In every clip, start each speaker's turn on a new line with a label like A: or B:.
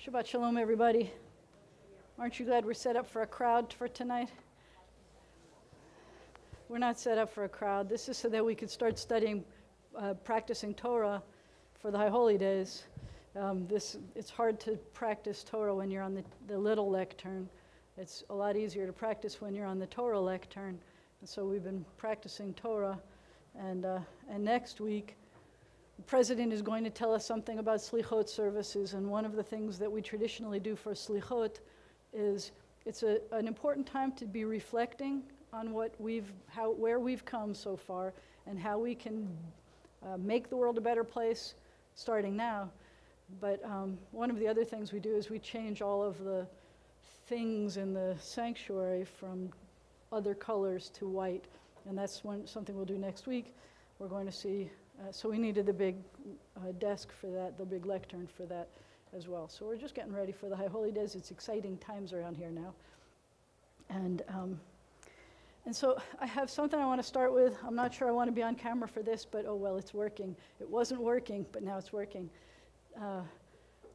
A: Shabbat Shalom, everybody. Aren't you glad we're set up for a crowd for tonight? We're not set up for a crowd. This is so that we could start studying, practicing Torah for the High Holy Days. It's hard to practice Torah when you're on the little lectern. It's a lot easier to practice when you're on the Torah lectern. And so we've been practicing Torah. And next week, the president is going to tell us something about slichot services. And one of the things that we traditionally do for slichot is it's an important time to be reflecting on where we've come so far and how we can make the world a better place starting now. But one of the other things we do is we change all of the things in the sanctuary from other colors to white. And that's something we'll do next week. We're going to see, so we needed the big desk for that, the big lectern for that as well. So we're just getting ready for the High Holy Days. It's exciting times around here now. And so I have something I want to start with. I'm not sure I want to be on camera for this, but oh well, it's working. It wasn't working, but now it's working.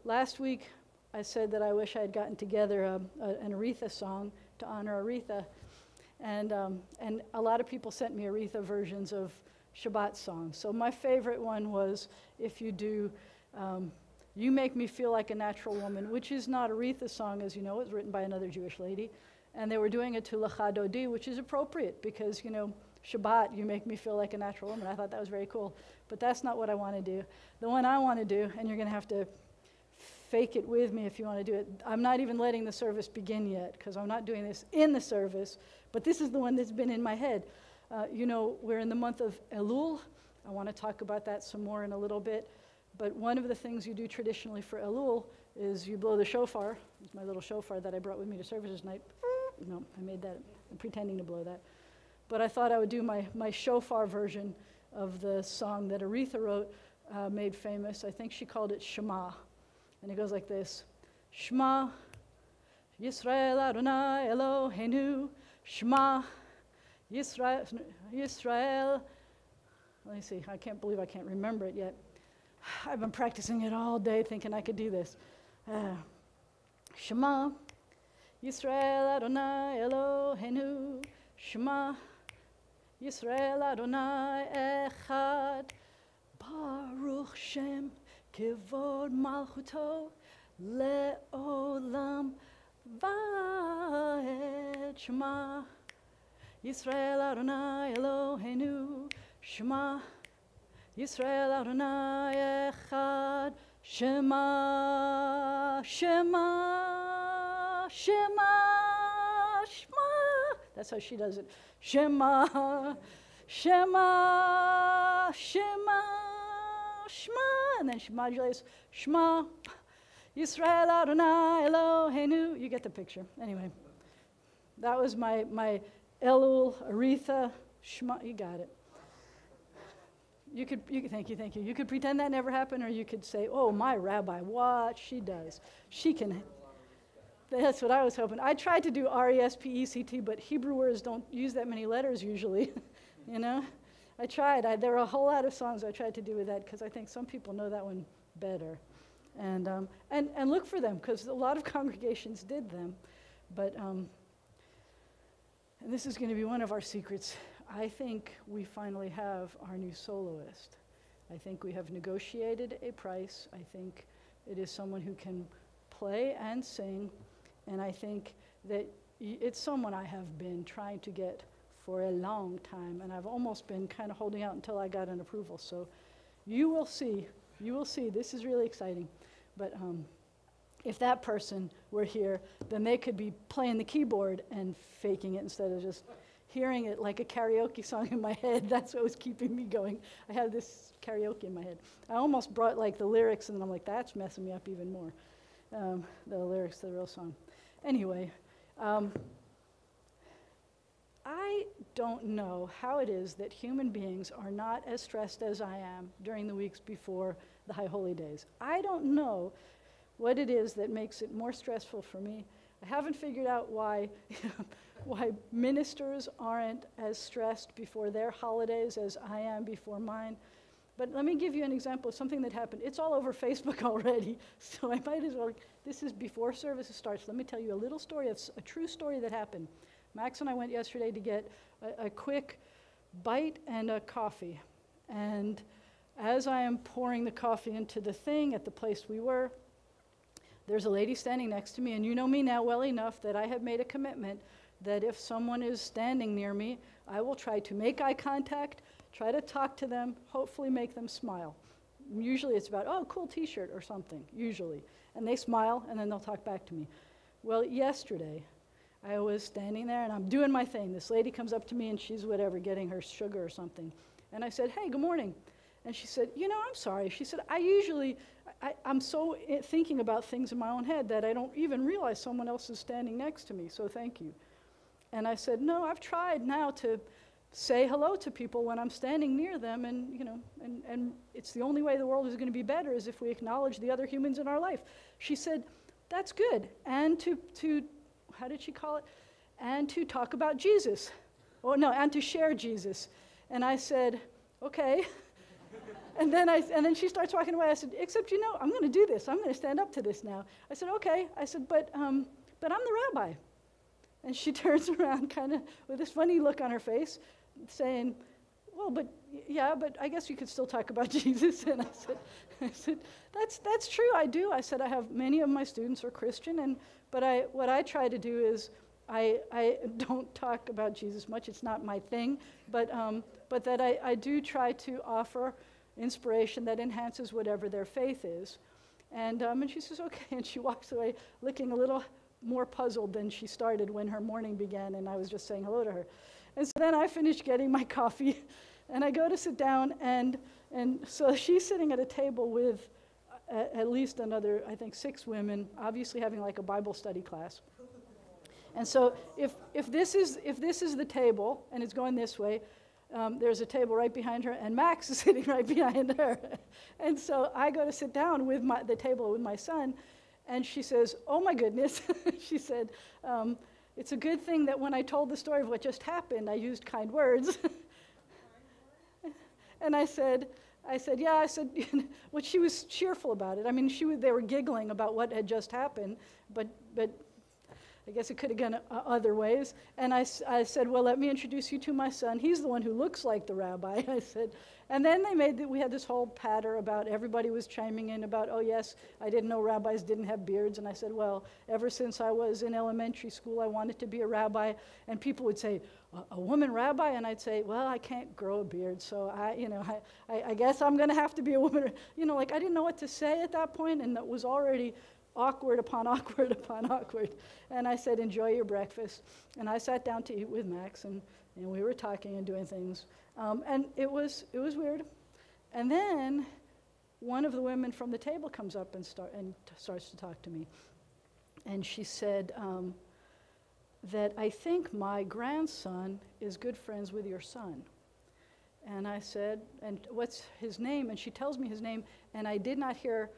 A: Last week, I said that I wish I had gotten together an Aretha song to honor Aretha. And a lot of people sent me Aretha versions of Shabbat songs. So my favorite one was if you do You Make Me Feel Like a Natural Woman, which is not Aretha's song, as you know. It was written by another Jewish lady. And they were doing it to Lecha Dodi, which is appropriate because, you know, Shabbat, you make me feel like a natural woman. I thought that was very cool. But that's not what I want to do. The one I want to do, and you're going to have to fake it with me if you want to do it. I'm not even letting the service begin yet because I'm not doing this in the service. But this is the one that's been in my head. You know, we're in the month of Elul. I want to talk about that some more in a little bit. But one of the things you do traditionally for Elul is you blow the shofar. It's my little shofar that I brought with me to service tonight. No, I made that. I'm pretending to blow that. But I thought I would do my shofar version of the song that Aretha wrote, made famous. I think she called it Shema. And it goes like this. Shema, Yisrael Adonai Eloheinu, Shema, Yisrael. Let me see, I can't believe I can't remember it yet. I've been practicing it all day thinking I could do this. Shema, Yisrael Adonai Eloheinu, Shema, Yisrael Adonai Echad, Baruch Shem, Kivod Malchuto, Le'olam Va'ed. Shema, Yisrael Adonai Eloheinu, Shema, Yisrael Adonai Echad, Shema, Shema, Shema, Shema. That's how she does it. Shema, Shema, Shema, Shema. And then she modulates, Shema, Yisrael Adonai Eloheinu. You get the picture. Anyway, that was my Elul, Aretha, Shema. You got it. Thank you. You could pretend that never happened, or you could say, oh, my rabbi, what she does. She can. That's what I was hoping. I tried to do R-E-S-P-E-C-T, but Hebrew words don't use that many letters usually, you know? I tried. There were a whole lot of songs I tried to do with that because I think some people know that one better. And look for them because a lot of congregations did them. But, and this is going to be one of our secrets. I think we finally have our new soloist. I think we have negotiated a price. I think it is someone who can play and sing. And I think that it's someone I have been trying to get for a long time. And I've almost been kind of holding out until I got an approval. So you will see. This is really exciting. But if that person were here, then they could be playing the keyboard and faking it instead of just hearing it like a karaoke song in my head. That's what was keeping me going. I had this karaoke in my head. I almost brought like the lyrics, and then I'm like, that's messing me up even more. The lyrics to the real song. Anyway, I don't know how it is that human beings are not as stressed as I am during the weeks before the High Holy Days. I don't know what it is that makes it more stressful for me. I haven't figured out why ministers aren't as stressed before their holidays as I am before mine. But let me give you an example of something that happened. It's all over Facebook already, so I might as well, this is before service starts. Let me tell you a little story, a true story that happened. Max and I went yesterday to get a quick bite and a coffee. And as I am pouring the coffee into the thing at the place we were, there's a lady standing next to me, and you know me now well enough that I have made a commitment that if someone is standing near me, I will try to make eye contact, try to talk to them, hopefully make them smile. Usually it's about, oh, cool t-shirt or something, usually. And they smile, and then they'll talk back to me. Well, yesterday, I was standing there, and I'm doing my thing. This lady comes up to me, and she's whatever, getting her sugar or something. And I said, hey, good morning. And she said, you know, I'm sorry. She said, I'm so thinking about things in my own head that I don't even realize someone else is standing next to me, so thank you. And I said, no, I've tried now to say hello to people when I'm standing near them, and, you know, and it's the only way the world is going to be better is if we acknowledge the other humans in our life. She said, that's good. And to how did she call it? And to talk about Jesus. Oh, no, and to share Jesus. And I said, okay. And then she starts walking away. I said, except, you know, I'm going to do this. I'm going to stand up to this now. I said, okay. I said, but I'm the rabbi. And she turns around kind of with this funny look on her face, saying, well, but yeah, but I guess you could still talk about Jesus. And I said, that's true, I do. I said, I have many of my students are Christian, but what I try to do is I don't talk about Jesus much. It's not my thing, but that I do try to offer inspiration that enhances whatever their faith is. And she says, okay, and she walks away looking a little more puzzled than she started when her morning began, and I was just saying hello to her. And so then I finished getting my coffee, and I go to sit down, and so she's sitting at a table with at least another, I think, 6 women, obviously having like a Bible study class. And so if this is the table, and it's going this way, there's a table right behind her, and Max is sitting right behind her. And so I go to sit down with the table with my son, and she says, oh my goodness, she said, it's a good thing that when I told the story of what just happened, I used kind words. And I said, yeah, well, she was cheerful about it. I mean, they were giggling about what had just happened, but I guess it could have gone other ways. And I said, well, let me introduce you to my son. He's the one who looks like the rabbi, I said. And then we had this whole patter about everybody was chiming in about, oh, yes, I didn't know rabbis didn't have beards. And I said, well, ever since I was in elementary school, I wanted to be a rabbi. And people would say, a woman rabbi? And I'd say, well, I can't grow a beard, so I guess I'm going to have to be a woman. You know, like I didn't know what to say at that point, and it was already awkward upon awkward upon awkward. And I said, enjoy your breakfast. And I sat down to eat with Max, and we were talking and doing things. And it was weird. And then one of the women from the table comes up and starts to talk to me. And she said that I think my grandson is good friends with your son. And I said, and what's his name? And she tells me his name, and I did not hear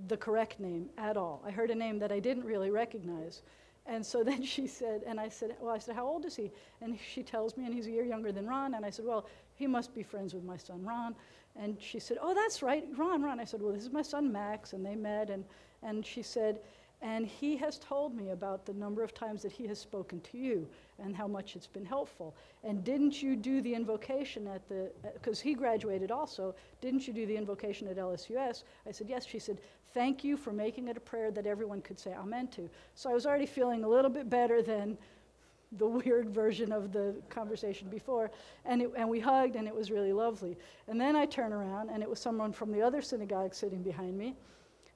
A: the correct name at all. I heard a name that I didn't really recognize. And so then she said, and I said, how old is he? And she tells me, and he's a year younger than Ron. And I said, well, he must be friends with my son, Ron. And she said, oh, that's right, Ron. I said, well, this is my son, Max, and they met. And she said, and he has told me about the number of times that he has spoken to you and how much it's been helpful. And didn't you do the invocation because he graduated also, didn't you do the invocation at LSUS? I said, yes. She said, thank you for making it a prayer that everyone could say amen to. So I was already feeling a little bit better than the weird version of the conversation before. And we hugged, and it was really lovely. And then I turn around, and it was someone from the other synagogue sitting behind me.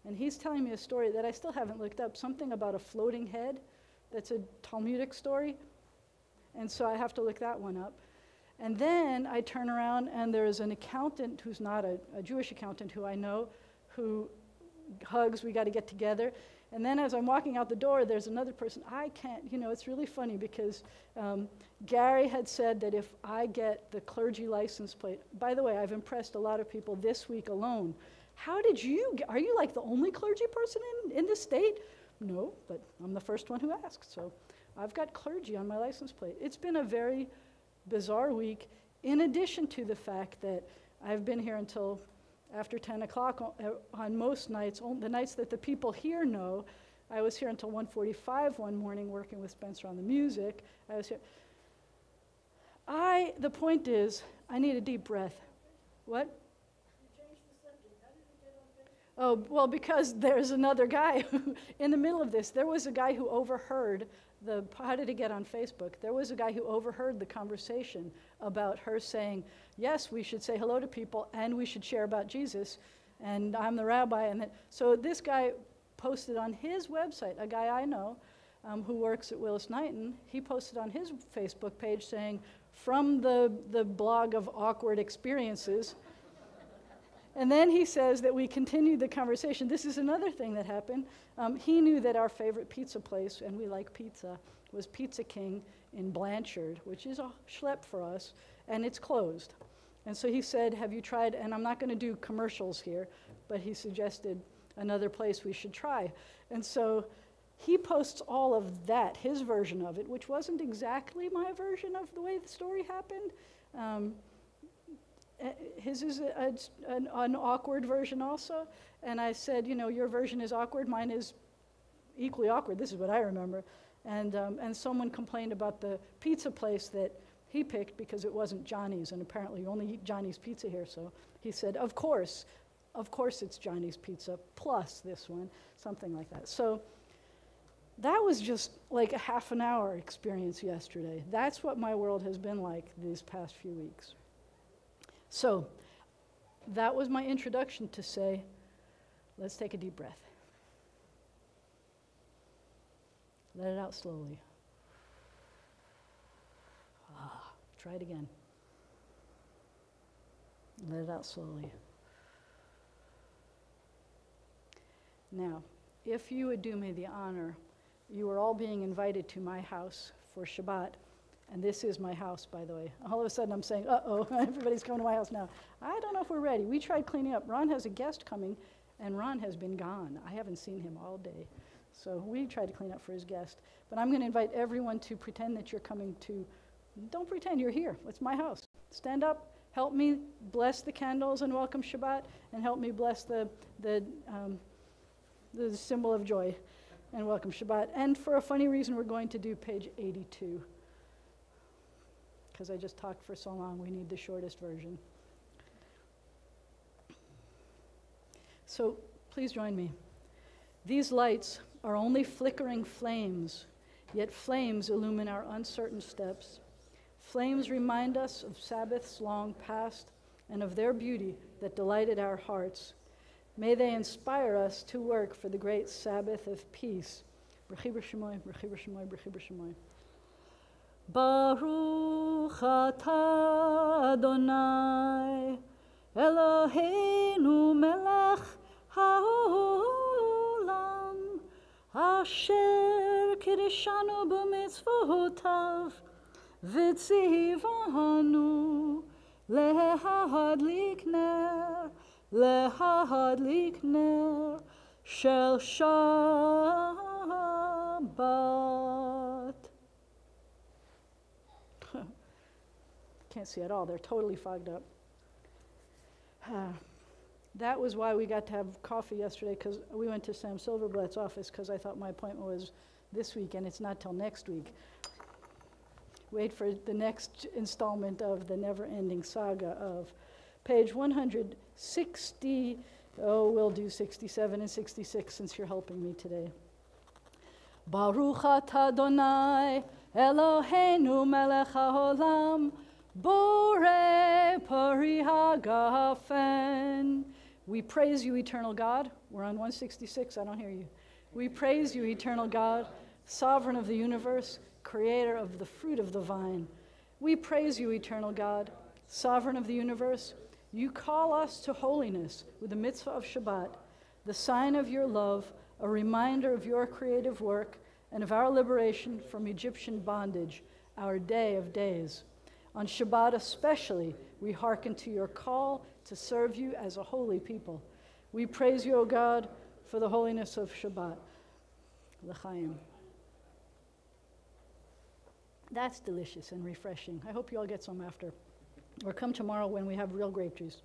A: And he's telling me a story that I still haven't looked up, something about a floating head. That's a Talmudic story. And so I have to look that one up. And then I turn around, and there's an accountant who's not a Jewish accountant who I know, who hugs, we got to get together. And then as I'm walking out the door, there's another person. I can't, it's really funny because Gary had said that if I get the clergy license plate, by the way, I've impressed a lot of people this week alone. How did are you like the only clergy person in this state? No, but I'm the first one who asked. So I've got clergy on my license plate. It's been a very bizarre week, in addition to the fact that I've been here until after 10 o'clock on most nights, the nights that the people here know. I was here until 1:45 one morning working with Spencer on the music. I was here. The point is, I need a deep breath. What?
B: You changed the subject. How did it get on Facebook?
A: Oh, well, because there's another guy who, in the middle of this, there was a guy who overheard how did it get on Facebook? There was a guy who overheard the conversation about her saying, yes, we should say hello to people and we should share about Jesus, and I'm the rabbi. So this guy posted on his website, a guy I know who works at Willis Knighton, he posted on his Facebook page saying, from the blog of awkward experiences. And then he says that we continued the conversation. This is another thing that happened. He knew that our favorite pizza place, and we like pizza, was Pizza King in Blanchard, which is a schlep for us, and it's closed. And so he said, have you tried, and I'm not going to do commercials here, but he suggested another place we should try. And so he posts all of that, his version of it, which wasn't exactly my version of the way the story happened. His is an awkward version also. And I said, your version is awkward, mine is equally awkward. This is what I remember. And someone complained about the pizza place that he picked because it wasn't Johnny's, and apparently you only eat Johnny's pizza here. So he said, of course it's Johnny's pizza plus this one, something like that. So that was just like a half an hour experience yesterday. That's what my world has been like these past few weeks. So that was my introduction to say, let's take a deep breath. Let it out slowly. Try it again. Let it out slowly. Now, if you would do me the honor, you are all being invited to my house for Shabbat. And this is my house, by the way. All of a sudden I'm saying, uh-oh, everybody's coming to my house now. I don't know if we're ready. We tried cleaning up. Ron has a guest coming, and Ron has been gone. I haven't seen him all day. So we tried to clean up for his guest. But I'm going to invite everyone to pretend that you're coming to, don't pretend you're here. It's my house. Stand up, help me bless the candles and welcome Shabbat, and help me bless the symbol of joy and welcome Shabbat. And for a funny reason, we're going to do page 82. Because I just talked for so long, we need the shortest version. So please join me. These lights are only flickering flames, yet flames illumine our uncertain steps. Flames remind us of Sabbaths long past and of their beauty that delighted our hearts. May they inspire us to work for the great Sabbath of peace. B'chi b'shemoy, b'chi b'shemoy, b'chi b'shemoy. Baruch atah Adonai Eloheinu melech haolam asher kiddushanu b'mitzvotav v'tzivanu lehadlik ner shel Shabbat. Can't see at all. They're totally fogged up. That was why we got to have coffee yesterday, because we went to Sam Silverblatt's office because I thought my appointment was this week, and it's not till next week. Wait for the next installment of the never-ending saga of page 160. Oh, we'll do 67 and 66 since you're helping me today. Baruch atah Adonai Eloheinu melech haolam Borei pari hagafen. We praise you, eternal God. We're on 166, I don't hear you. We praise you, eternal God, sovereign of the universe, creator of the fruit of the vine. We praise you, eternal God, sovereign of the universe. You call us to holiness with the mitzvah of Shabbat, the sign of your love, a reminder of your creative work and of our liberation from Egyptian bondage, our day of days. On Shabbat especially, we hearken to your call to serve you as a holy people. We praise you, O God, for the holiness of Shabbat. L'chaim. That's delicious and refreshing. I hope you all get some after. or come tomorrow when we have real grape juice.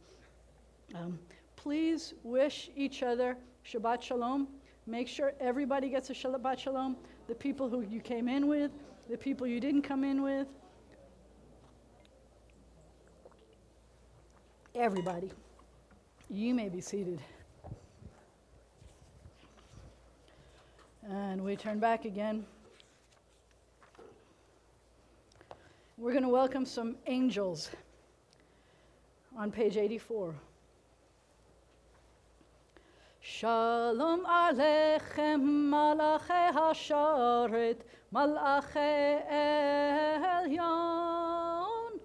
A: Please wish each other Shabbat Shalom. Make sure everybody gets a Shabbat Shalom. The people who you came in with, the people you didn't come in with. Everybody. You may be seated. And we turn back again. We're going to welcome some angels on page 84. Shalom Aleichem Malachei Hasharet Malachei Elyon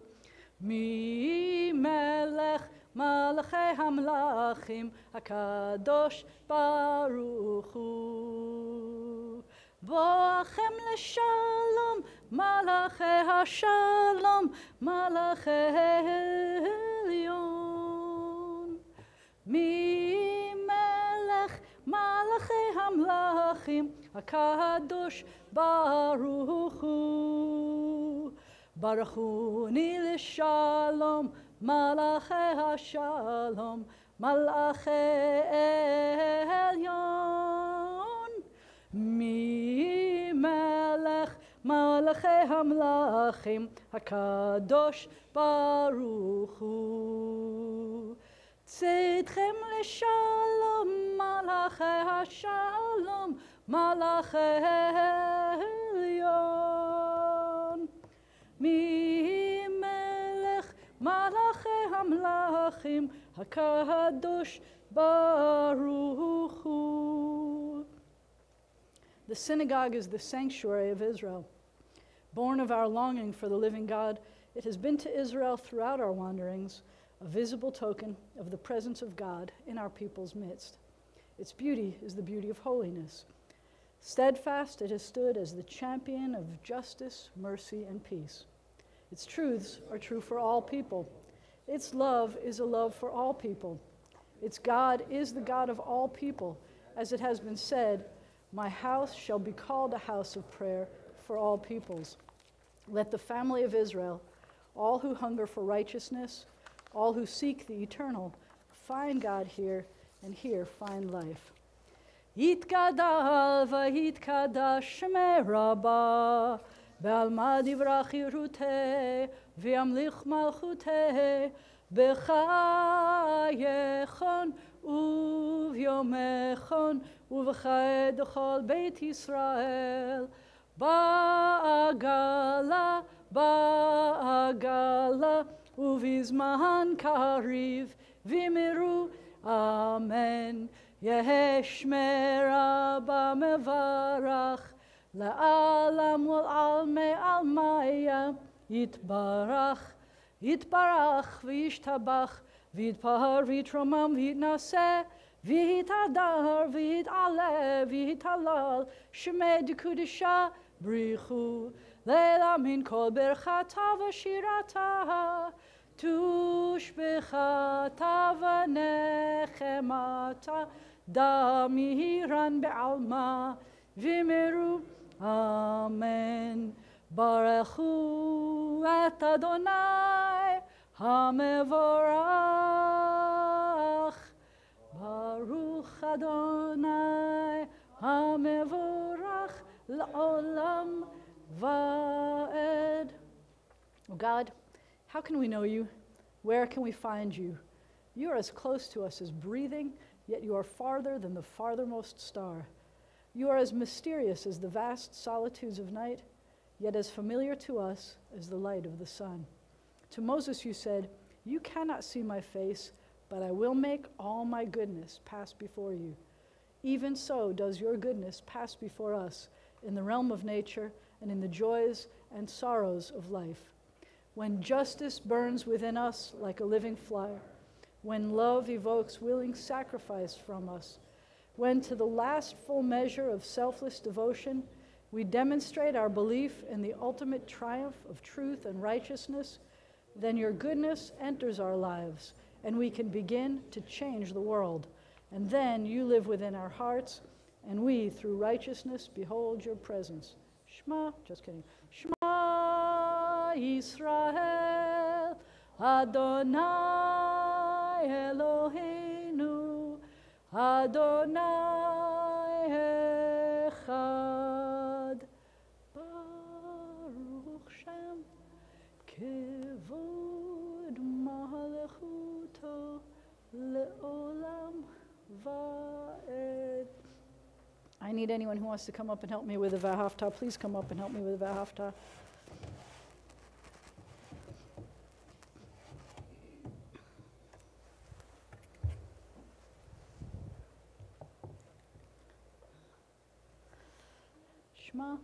A: Mi Melech Malachei Hamlachim HaKadosh Baruch Hu Boachem Leshalom Malachei Hashalom Malachei Elyon Mi Melech Malachei Hamlachim HaKadosh Baruch Hu Baruchuni L'Shalom Malachei HaShalom Malachei Elyon Mi Melech Malachei Hamlachim HaKadosh Baruch Hu Tzedchem L'Shalom Malachei HaShalom Malachei Elyon Mi Melech Malachei Hamlachim HaKadosh Baruch Hu. The synagogue is the sanctuary of Israel. Born of our longing for the living God, it has been to Israel throughout our wanderings, a visible token of the presence of God in our people's midst. Its beauty is the beauty of holiness. Steadfast, it has stood as the champion of justice, mercy, and peace. Its truths are true for all people. Its love is a love for all people. Its God is the God of all people. As it has been said, my house shall be called a house of prayer for all peoples. Let the family of Israel, all who hunger for righteousness, all who seek the eternal, find God here, and here find life. Yitgadal v'yitkadash shmei Rabbah, Be'alma divrach yiruteh, v'yamlich malchuteh, b'chayechon uvyomechon, uv'chayed chol Beit Yisrael, ba'agala, ba'agala, uvizman kariv, v'imiru, amen. Yehi shmei Rabbah mevarach, La'alam wal'almei almaya, yitbarach, yitbarach, v'yishtabach, v'yitpahar, v'yitromam, v'yitnaseh, v'yitadar, v'yitaleh, v'yitalal, shemei d'kudisha, brichu, leila min kol berchata v'shirata, tushbechata v'nechemata, damiran be'alma, v'miru, amen. Baruchu et Adonai hamevorach. Baruch Adonai hamevorach la'olam va'ed. Oh God, how can we know you? Where can we find you? You are as close to us as breathing, yet you are farther than the farthermost star. You are as mysterious as the vast solitudes of night, yet as familiar to us as the light of the sun. To Moses you said, you cannot see my face, but I will make all my goodness pass before you. Even so does your goodness pass before us in the realm of nature and in the joys and sorrows of life. When justice burns within us like a living fire, when love evokes willing sacrifice from us, when to the last full measure of selfless devotion, we demonstrate our belief in the ultimate triumph of truth and righteousness, then your goodness enters our lives, and we can begin to change the world. And then you live within our hearts, and we, through righteousness, behold your presence. Shema, just kidding. Shema Yisrael, Adonai Eloheinu, Adonai Echad. Baruch Shem, Kevod Malachuto, Le'olam Va'ed. I need anyone who wants to come up and help me with the Vahafta. Please come up and help me with the Vahafta. Shema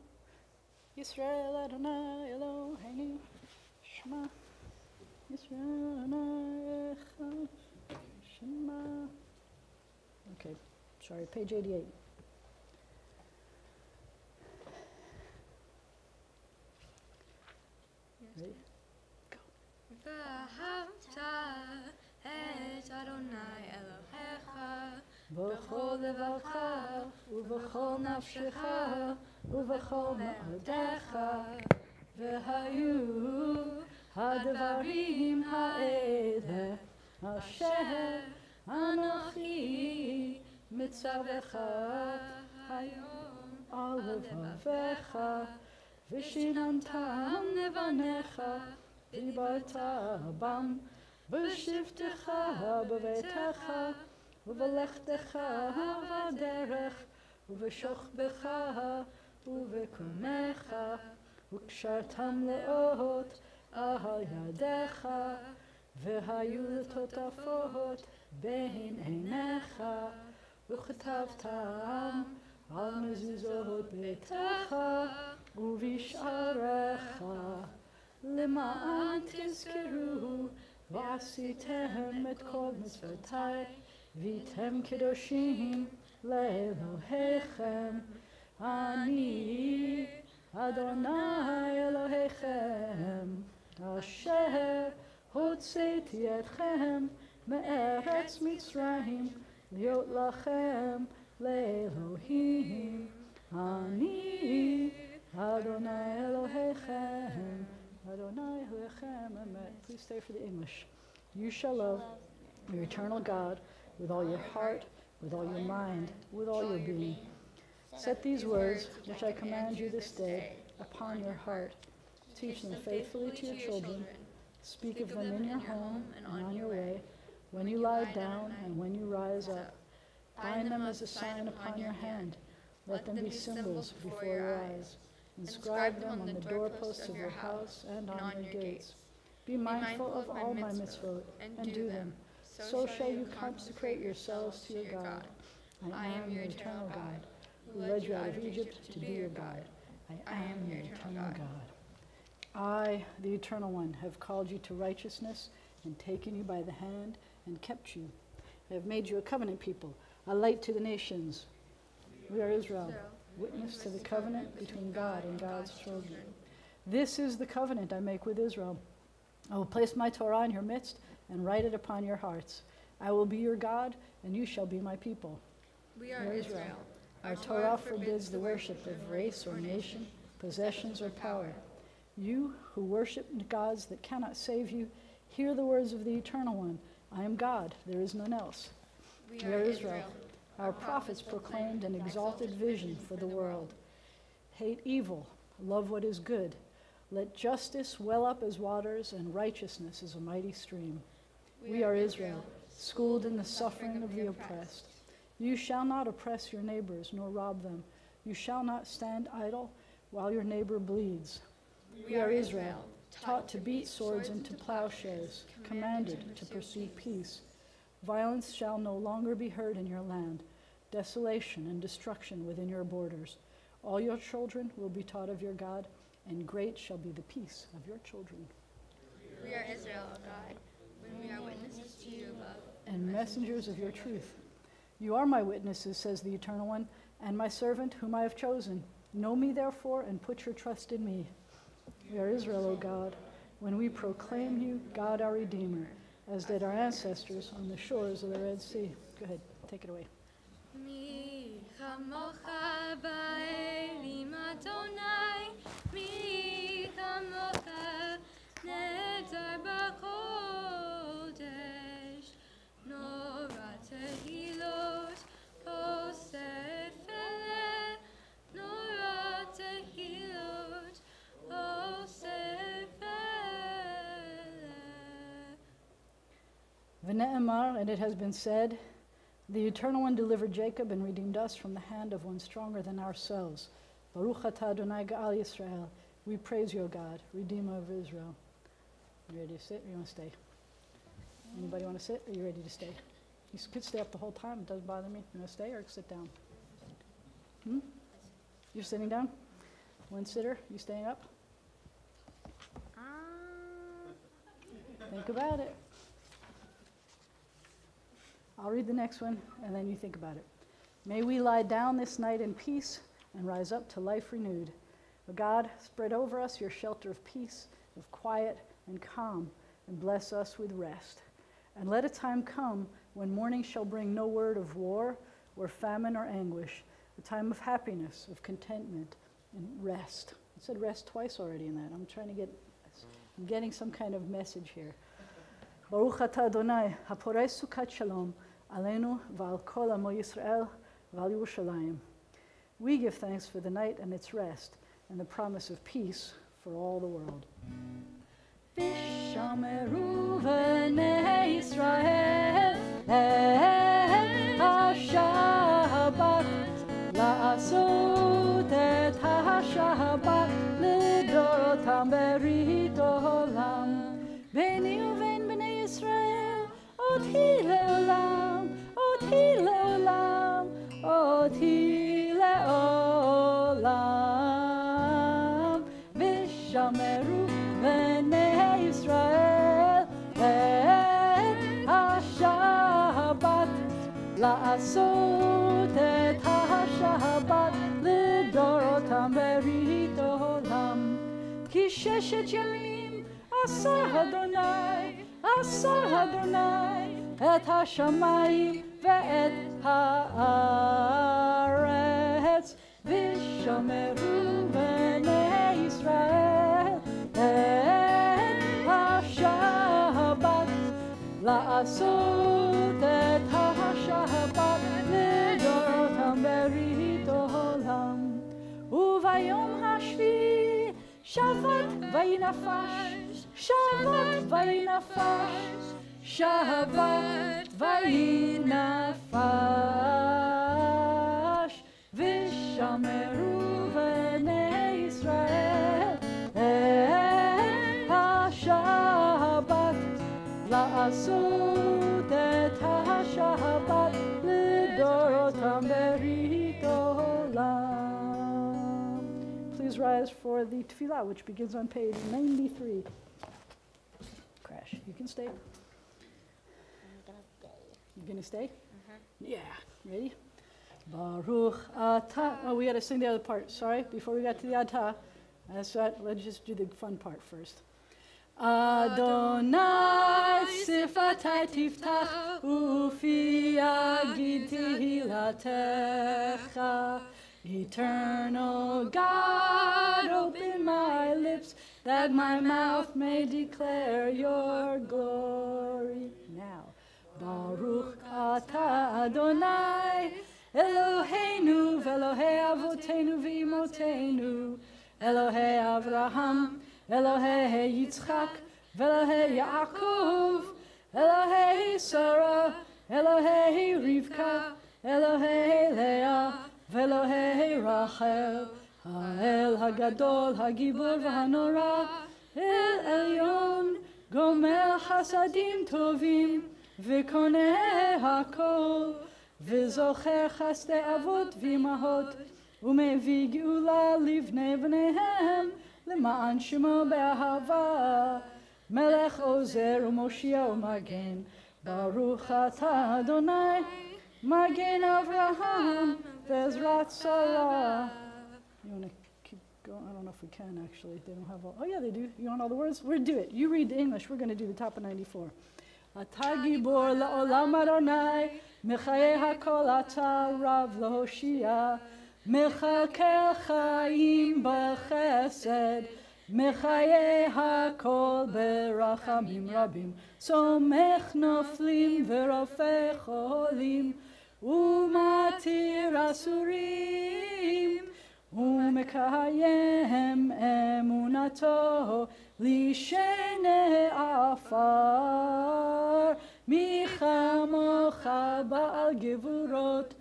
A: Yisrael Adonai Eloheinu. Shema Yisrael Adonai Echad. Shema. Okay, sorry, page 88. Ready? Go.
C: ואהבת את אדוני אלוהיך
A: בכל לבבך ובכל נפשך ובכל מאודיך, והיו הדברים האלה אשר אנוכי מצווך היום על לבביך, ושיננתם לבניך, דיברת בם בשבתך בביתך ובלכתך בדרך ובשוכבך ובקומך, וקשרתם לאות על ידיך, והיו לטוטפות בין עיניך, וכתבתם על מזוזות ביתך ובשעריך, למען תזכרו ועשיתם את כל מצוותי, והייתם קדושים לאלוהיכם. אני אדוני אלוהיכם, אשר הוצאתי אתכם מארץ מצרים, להיות לכם לאלוהים. אני אדוני אלוהיכם, Adonai Elohim, Amen. Please stay for the English. You shall love your eternal God with all your heart, with all your mind, with all your being. Set these words, which I command you this day, upon your heart. Teach them faithfully to your children. Speak of them in your home and on your way, when you lie down and when you rise up. Bind them as a sign upon your hand. Let them be symbols before your eyes. Inscribe them on the doorposts of your house and on your gates. Be mindful of all my mitzvot and do them. So shall you consecrate yourselves to your God. I am your eternal God, who led you out of Egypt to be your God. I am your eternal God. I, the Eternal One, have called you to righteousness and taken you by the hand and kept you. I have made you a covenant people, a light to the nations. We are Israel, witness to the covenant between God and God's children. This is the covenant I make with Israel. I will place my Torah in your midst and write it upon your hearts. I will be your God, and you shall be my people.
C: We are Israel.
A: Our Torah forbids the worship of race or nation, possessions or power. You who worship gods that cannot save you, hear the words of the Eternal One. I am God, there is none else. We are Israel. Our prophets proclaimed an exalted vision for the world. Hate evil, love what is good. Let justice well up as waters and righteousness as a mighty stream. We are Israel, schooled in the suffering of the oppressed. You shall not oppress your neighbors nor rob them. You shall not stand idle while your neighbor bleeds. We are Israel, taught to beat swords into plowshares, commanded to pursue peace. Violence shall no longer be heard in your land, desolation and destruction within your borders. All your children will be taught of your God, and great shall be the peace of your children.
C: We are Israel, O God, when we are witnesses to your love.
A: And messengers of your truth. You are my witnesses, says the Eternal One, and my servant whom I have chosen. Know me, therefore, and put your trust in me. We are Israel, O God, when we proclaim you, God our Redeemer, as did our ancestors on the shores of the Red Sea. Go ahead, take it away.
C: מי כמוך באלים אדוני, מי כמוך נעזר בכל
A: V'ne'emar, and it has been said, the Eternal One delivered Jacob and redeemed us from the hand of one stronger than ourselves. Baruch atah Adonai Ga'al Yisrael. We praise you, O God, Redeemer of Israel. You ready to sit or you want to stay? Anybody want to sit or are you ready to stay? You could stay up the whole time. It doesn't bother me. You want to stay or sit down? You're sitting down? One sitter? You staying up? Think about it. I'll read the next one, and then you think about it. May we lie down this night in peace and rise up to life renewed. O God, spread over us your shelter of peace, of quiet and calm, and bless us with rest. And let a time come when morning shall bring no word of war or famine or anguish, a time of happiness, of contentment, and rest. I said rest twice already in that. I'm getting some kind of message here. Baruch atah Adonai, haporei sukat shalom, aleinu v'al kol amo Yisrael v'al Yerushalayim. We give thanks for the night and its rest, and the promise of peace for all the world. Vishameru v'nei Yisrael ha-Shabbat la'asot et ha-Shabbat לדורותם ברית העולם. ביני ובין בני ישראל אותי לעולם, אותי לעולם, אותי לעולם. ושמרו בני ישראל את השבת, לעשות את השבת לדורותם ברית העולם. כי ששת ימים עשה אדוני את השמיים ואת הארץ. ושמרו בני ישראל את השבת, לעשות את השבת לדורותם ברית העולם. וביום השביעי שבת וינפש, שבת וינפש, שבת וינפש. ושמרו בני ישראל את השבת, לעשות את השבת לדורותם ברית העולם. Please rise for the tefillah, which begins on page 93. Crash. You can stay.
C: I'm gonna stay.
A: You gonna stay? Yeah. Ready? Baruch atah. Oh, we got to sing the other part. Sorry, before we got to the atah. That's right. Let's just do the fun part first. Adonai sifatai tiftach ufi yagid tehilatecha. Eternal God, open my lips that my mouth may declare your glory. Now, Baruch atah Adonai, Eloheinu v'Elohei avotenu v'imotenu, Elohei Avraham, Elohei Yitzchak, v'Elohei Yaakov, Elohei Sarah, Elohei Rivka, Elohei Leah, v'Elohei Rachel, Ha'el Hagadol, Hagibor v'Hanora, El Elyon, Gomer Chasadim Tovim, v'Koneh Hakol, v'Zocher Chasdei Avot v'Imahot, u'mevii geula livnei bneihem, למען שמו באהבה, מלך עוזר ומושיע ומגן, ברוך אתה אדוני, מגן אברהם בעזרת שרה. You want to keep going? I don't know if we can actually. They don't have all. Oh yeah, they do. You want all the words? We'll do it. You read the English. We're going to do the top of 94. אתה גיבור לעולם אדוני, מחיי הכל אתה רב להושיע. מחכה חיים בחסד, מחיי הכל ברחמים רבים, סומך נופלים ורופא חולים, ומתיר אסורים, ומקיים אמונתו לשני עפר, מי כמוך בעל גבורות,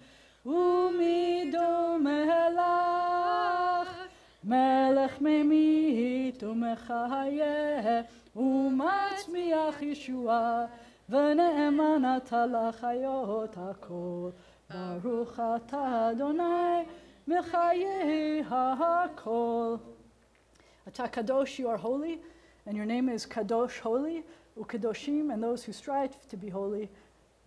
A: ומי דומה לך? מלך ממית ומחיה, ומצמיח ישועה, ונאמן אתה לחיות הכל. ברוך אתה אדוני מחיי הכל. Ata kadosh, you are holy, and your name is kadosh, holy, ukadoshim, and those who strive to be holy,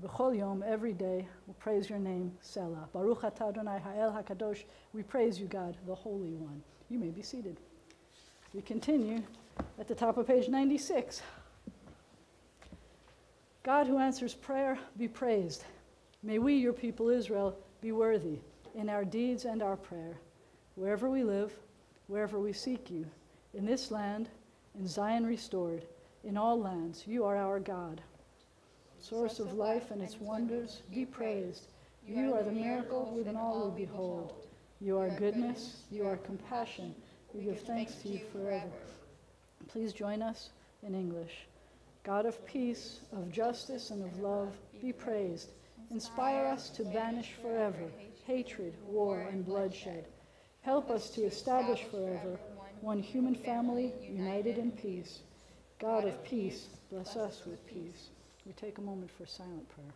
A: b'chol yom, every day, will praise your name, Selah. Baruch atah Adonai ha'el hakadosh, we praise you, God, the Holy One. You may be seated. We continue at the top of page 96. God who answers prayer, be praised. May we, your people Israel, be worthy in our deeds and our prayer, wherever we live, wherever we seek you. In this land, in Zion restored, in all lands, you are our God. Source of life and its wonders, be praised. You are the miracle within all we behold. You are goodness, you are compassion. We give thanks to you forever. Please join us in English. God of peace, of justice, and of love, be praised. Inspire us to banish forever hatred, war, and bloodshed. Help us to establish forever one human family united in peace. God of peace, bless us with peace. We take a moment for silent prayer.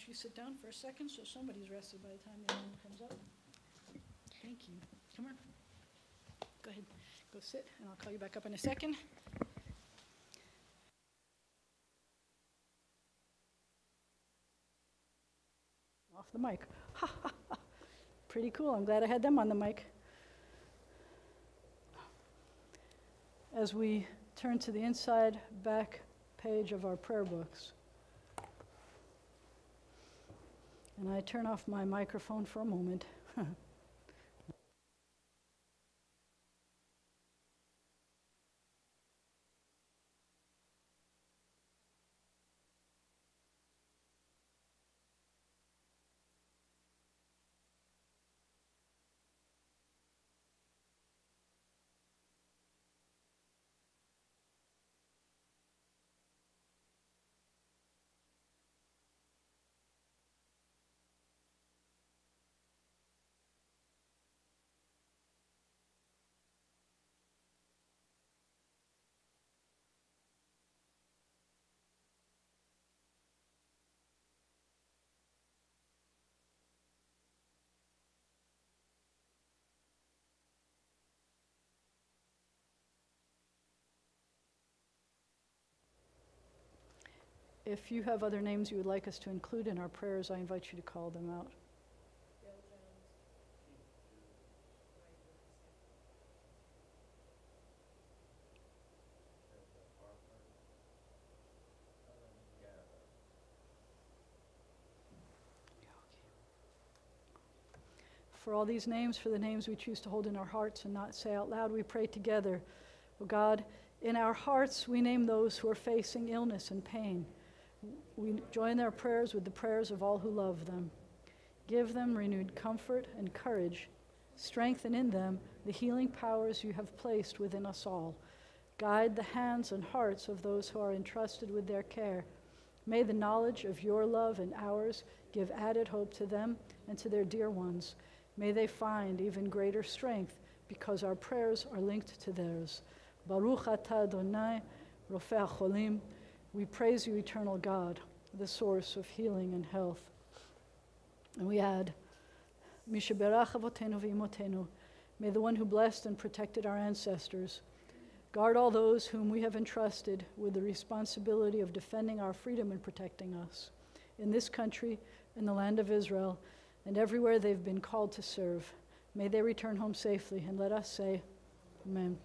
A: You sit down for a second so somebody's rested by the time the alarm comes up. Thank you. Come on. Go ahead. Go sit, and I'll call you back up in a second. Off the mic. Pretty cool. I'm glad I had them on the mic. As we turn to the inside back page of our prayer books, and I turn off my microphone for a moment. If you have other names you would like us to include in our prayers, I invite you to call them out. For all these names, for the names we choose to hold in our hearts and not say out loud, we pray together. Oh God, in our hearts we name those who are facing illness and pain. We join their prayers with the prayers of all who love them. Give them renewed comfort and courage. Strengthen in them the healing powers you have placed within us all. Guide the hands and hearts of those who are entrusted with their care. May the knowledge of your love and ours give added hope to them and to their dear ones. May they find even greater strength because our prayers are linked to theirs. Baruch atah Adonai, Rofei HaCholim. We praise you, eternal God, the source of healing and health. And we add, Mishaberach avotenu v'imotenu. May the one who blessed and protected our ancestors guard all those whom we have entrusted with the responsibility of defending our freedom and protecting us in this country, in the land of Israel, and everywhere they've been called to serve. May they return home safely, and let us say, Amen.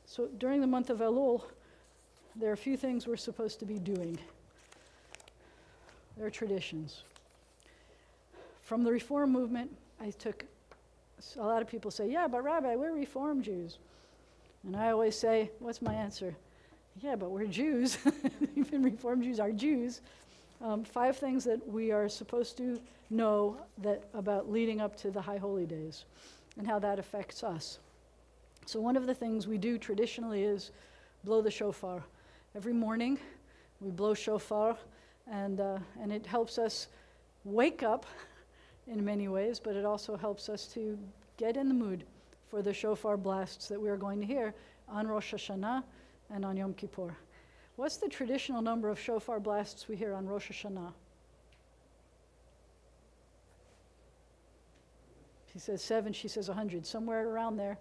A: So during the month of Elul, there are a few things we're supposed to be doing. There are traditions. From the Reform movement, a lot of people say, yeah, but Rabbi, we're Reform Jews. And I always say, what's my answer? Yeah, but we're Jews. Even Reform Jews are Jews. 5 things that we are supposed to know about leading up to the High Holy Days and how that affects us. So one of the things we do traditionally is blow the shofar. Every morning we blow shofar, and it helps us wake up in many ways, but it also helps us to get in the mood for the shofar blasts that we are going to hear on Rosh Hashanah and on Yom Kippur. What's the traditional number of shofar blasts we hear on Rosh Hashanah? He says 7, she says 100, somewhere around there.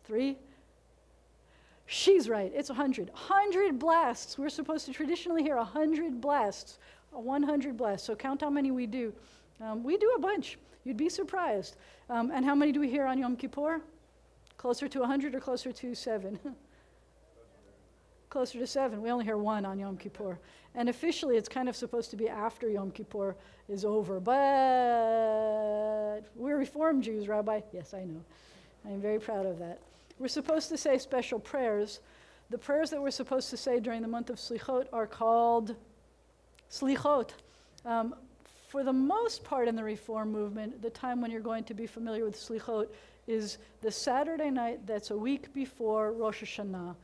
A: 3? She's right, it's 100. 100 blasts. We're supposed to traditionally hear 100 blasts, 100 blasts. So count how many we do. We do a bunch. You'd be surprised. And how many do we hear on Yom Kippur? Closer to 100 or closer to 7? Closer to 7. We only hear 1 on Yom Kippur. And officially, it's kind of supposed to be after Yom Kippur is over. But we're Reform Jews, Rabbi. Yes, I know. I'm very proud of that. We're supposed to say special prayers. The prayers that we're supposed to say during the month of Slichot are called Slichot. For the most part in the Reform movement, the time when you're going to be familiar with Slichot is the Saturday night that's a week before Rosh Hashanah.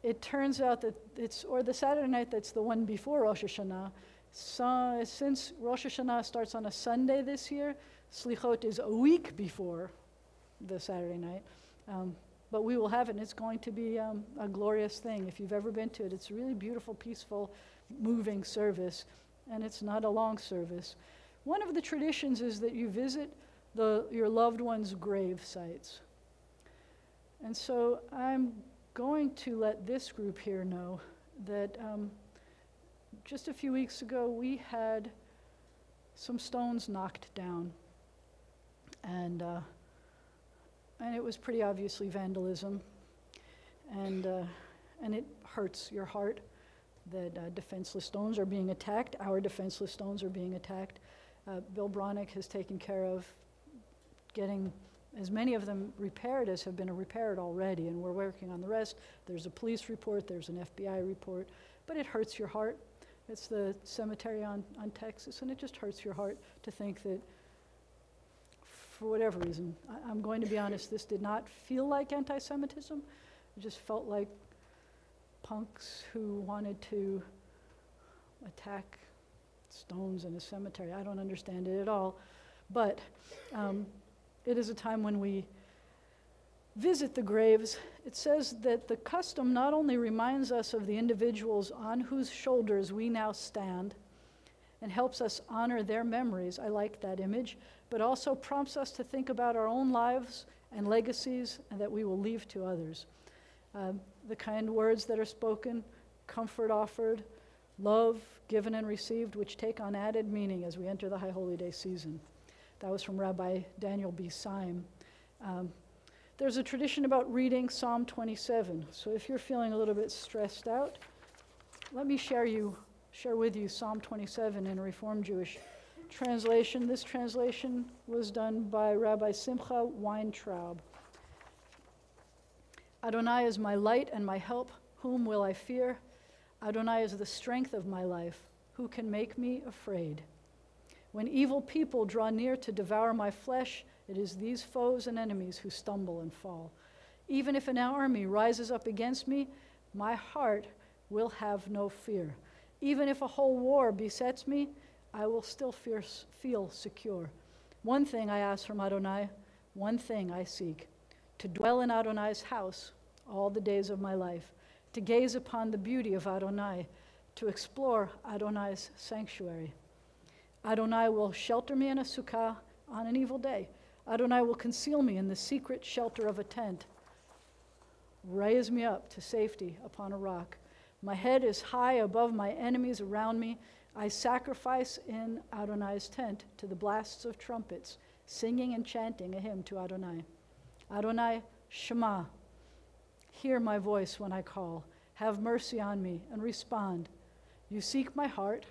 A: It turns out that or the Saturday night that's the one before Rosh Hashanah. So, since Rosh Hashanah starts on a Sunday this year, Slichot is a week before the Saturday night. But we will have it, and it's going to be a glorious thing. If you've ever been to it, it's a really beautiful, peaceful, moving service, and it's not a long service. One of the traditions is that you visit your loved one's grave sites. And so I'm going to let this group here know that just a few weeks ago we had some stones knocked down, and it was pretty obviously vandalism, and it hurts your heart that defenseless stones are being attacked. Our defenseless stones are being attacked. Bill Bronick has taken care of getting as many of them repaired as have been repaired already, and we're working on the rest. There's a police report, there's an FBI report, but it hurts your heart. It's the cemetery on Texas, and it just hurts your heart to think that, for whatever reason, I'm going to be honest, this did not feel like anti-Semitism. It just felt like punks who wanted to attack stones in a cemetery. I don't understand it at all, but it is a time when we visit the graves. It says that the custom not only reminds us of the individuals on whose shoulders we now stand and helps us honor their memories, I like that image, but also prompts us to think about our own lives and legacies and that we will leave to others. The kind words that are spoken comfort offered, love given and received, which take on added meaning as we enter the High Holy Day season. That was from Rabbi Daniel B. Syme. There's a tradition about reading Psalm 27. So if you're feeling a little bit stressed out, let me share with you Psalm 27 in a Reformed Jewish translation. This translation was done by Rabbi Simcha Weintraub. Adonai is my light and my help. Whom will I fear? Adonai is the strength of my life. Who can make me afraid? When evil people draw near to devour my flesh, it is these foes and enemies who stumble and fall. Even if an army rises up against me, my heart will have no fear. Even if a whole war besets me, I will still feel secure. One thing I ask from Adonai, one thing I seek, to dwell in Adonai's house all the days of my life, to gaze upon the beauty of Adonai, to explore Adonai's sanctuary. Adonai will shelter me in a sukkah on an evil day. Adonai will conceal me in the secret shelter of a tent, raise me up to safety upon a rock. My head is high above my enemies around me. I sacrifice in Adonai's tent to the blasts of trumpets, singing and chanting a hymn to Adonai. Adonai, Shema, hear my voice when I call. Have mercy on me and respond. You seek my heart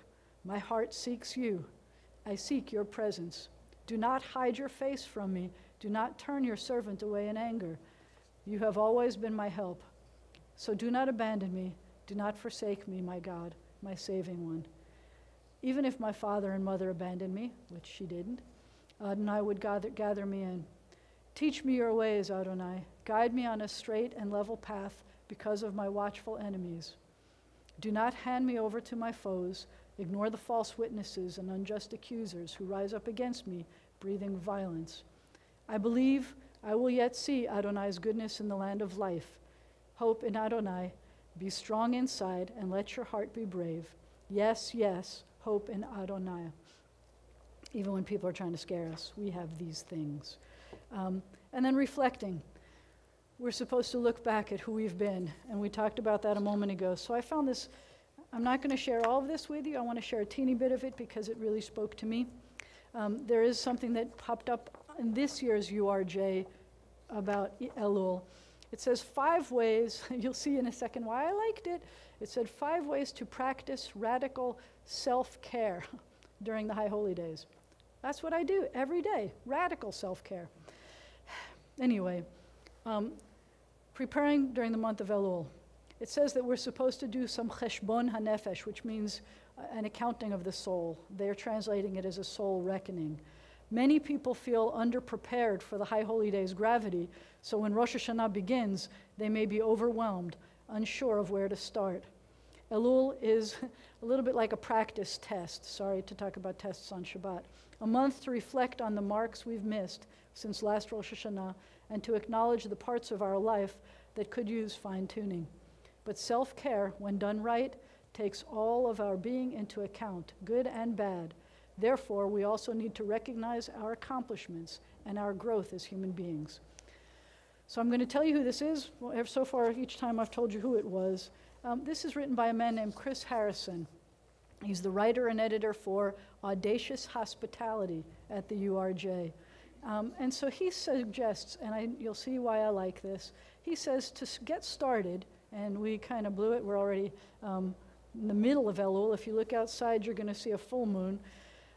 A: seeks you. I seek your presence. Do not hide your face from me. Do not turn your servant away in anger. You have always been my help. So do not abandon me. Do not forsake me, my God, my saving one. Even if my father and mother abandoned me, which she didn't, Adonai would gather me in. Teach me your ways, Adonai. Guide me on a straight and level path because of my watchful enemies. Do not hand me over to my foes. Ignore the false witnesses and unjust accusers who rise up against me, breathing violence. I believe I will yet see Adonai's goodness in the land of life. Hope in Adonai. Be strong inside and let your heart be brave. Yes, yes, hope in Adonai. Even when people are trying to scare us, we have these things. And then reflecting. We're supposed to look back at who we've been, and we talked about that a moment ago. So I found this. I'm not going to share all of this with you. I want to share a teeny bit of it because it really spoke to me. There is something that popped up in this year's URJ about Elul. It says 5 ways, you'll see in a second why I liked it. It said 5 ways to practice radical self-care during the High Holy Days. That's what I do every day, radical self-care. Anyway, preparing during the month of Elul. It says that we're supposed to do some cheshbon hanefesh, which means an accounting of the soul. They're translating it as a soul reckoning. Many people feel underprepared for the High Holy Days' gravity, so when Rosh Hashanah begins, they may be overwhelmed, unsure of where to start. Elul is a little bit like a practice test. Sorry to talk about tests on Shabbat. A month to reflect on the marks we've missed since last Rosh Hashanah and to acknowledge the parts of our life that could use fine-tuning. But self-care, when done right, takes all of our being into account, good and bad. Therefore, we also need to recognize our accomplishments and our growth as human beings. So I'm going to tell you who this is. Well, so far, each time I've told you who it was. This is written by a man named Chris Harrison. He's the writer and editor for Audacious Hospitality at the URJ. And so he suggests, and you'll see why I like this, he says to get started, and we kind of blew it, we're already in the middle of Elul. If you look outside, you're going to see a full moon.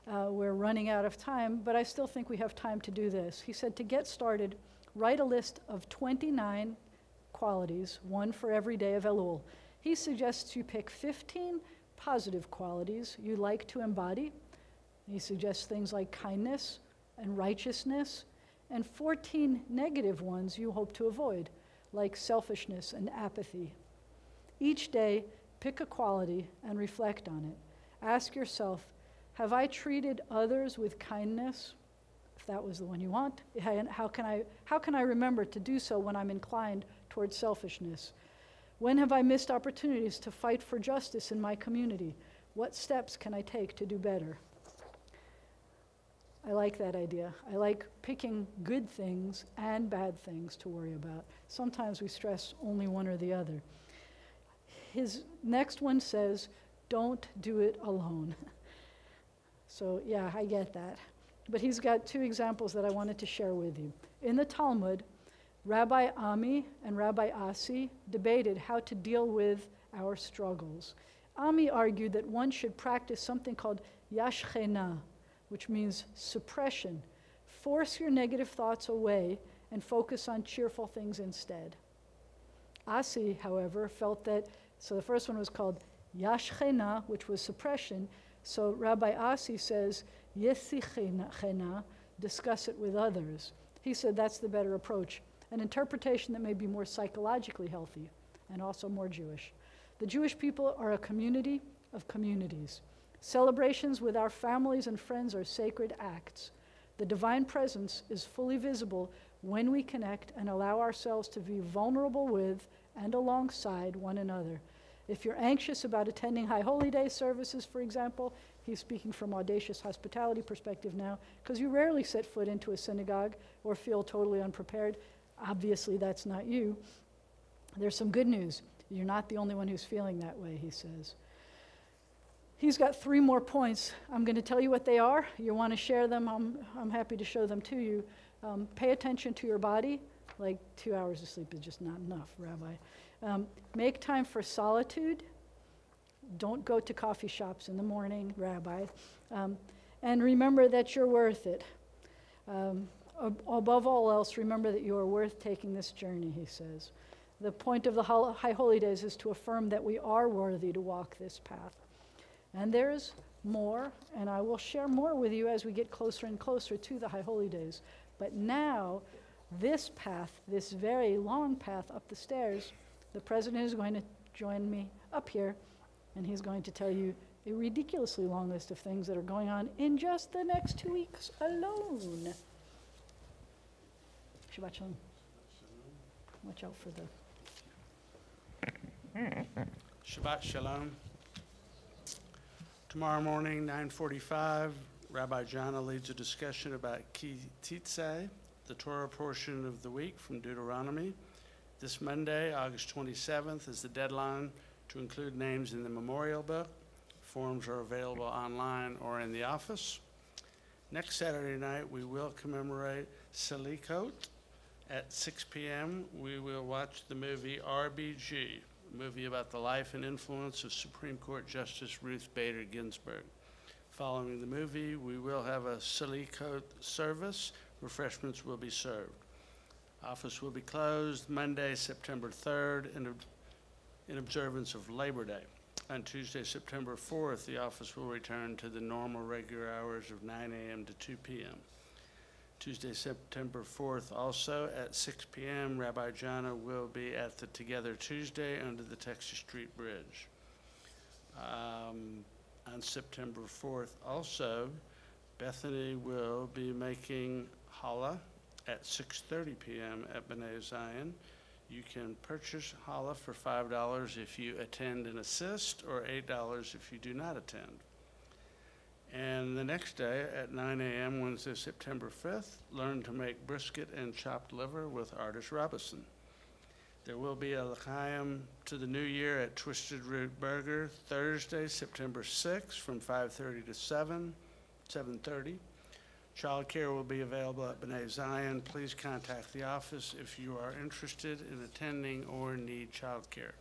A: We're running out of time, but I still think we have time to do this. He said to get started, write a list of 29 qualities, one for every day of Elul. He suggests you pick 15 positive qualities you like to embody. He suggests things like kindness and righteousness, and 14 negative ones you hope to avoid, like selfishness and apathy. Each day, pick a quality and reflect on it. Ask yourself, have I treated others with kindness? If that was the one you want. How can I remember to do so when I'm inclined towards selfishness? When have I missed opportunities to fight for justice in my community? What steps can I take to do better? I like that idea. I like picking good things and bad things to worry about. Sometimes we stress only one or the other. his next one says, don't do it alone. So yeah, I get that. But he's got two examples that I wanted to share with you. In the Talmud, Rabbi Ami and Rabbi Asi debated how to deal with our struggles. Ami argued that one should practice something called yashchena, which means suppression. Force your negative thoughts away and focus on cheerful things instead. Asi, however, felt that, so the first one was called yashchena, which was suppression. So Rabbi Asi says, yesichena, discuss it with others. He said that's the better approach, an interpretation that may be more psychologically healthy and also more Jewish. The Jewish people are a community of communities. Celebrations with our families and friends are sacred acts. The divine presence is fully visible when we connect and allow ourselves to be vulnerable with and alongside one another. If you're anxious about attending High Holy Day services, for example, he's speaking from audacious hospitality perspective now, because you rarely set foot into a synagogue or feel totally unprepared. Obviously, that's not you. There's some good news. You're not the only one who's feeling that way, he says. He's got 3 more points. I'm going to tell you what they are. You want to share them, I'm happy to show them to you. Pay attention to your body. Like 2 hours of sleep is just not enough, Rabbi. Make time for solitude. Don't go to coffee shops in the morning, Rabbi. And remember that you're worth it. Above all else, remember that you are worth taking this journey, he says. The point of the High Holy Days is to affirm that we are worthy to walk this path. And there's more, and I will share more with you as we get closer and closer to the High Holy Days. But now, this path, this very long path up the stairs, the president is going to join me up here, and he's going to tell you a ridiculously long list of things that are going on in just the next 2 weeks alone. Shabbat Shalom. Watch out for the...
D: Shabbat Shalom. Tomorrow morning, 9:45, Rabbi Jana leads a discussion about Ki Titzei, the Torah portion of the week from Deuteronomy. This Monday, August 27th, is the deadline to include names in the memorial book. Forms are available online or in the office. Next Saturday night, we will commemorate Salikot. At 6 p.m., we will watch the movie RBG, a movie about the life and influence of Supreme Court Justice Ruth Bader Ginsburg. Following the movie, we will have a Salikot service. Refreshments will be served. Office will be closed Monday, September 3rd, in observance of Labor Day. On Tuesday, September 4th, the office will return to the normal regular hours of 9 a.m. to 2 p.m. Tuesday, September 4th, also at 6 p.m., Rabbi Jana will be at the Together Tuesday under the Texas Street Bridge. On September 4th, also, Bethany will be making challah at 6:30 p.m. at B'nai Zion. You can purchase challah for $5 if you attend and assist, or $8 if you do not attend. And the next day at 9 a.m., Wednesday, September 5th, learn to make brisket and chopped liver with Artis Robinson. There will be a l'chaim to the new year at Twisted Root Burger Thursday, September 6th from 5:30 to 7:30. Childcare will be available at B'nai Zion. Please contact the office if you are interested in attending or need childcare.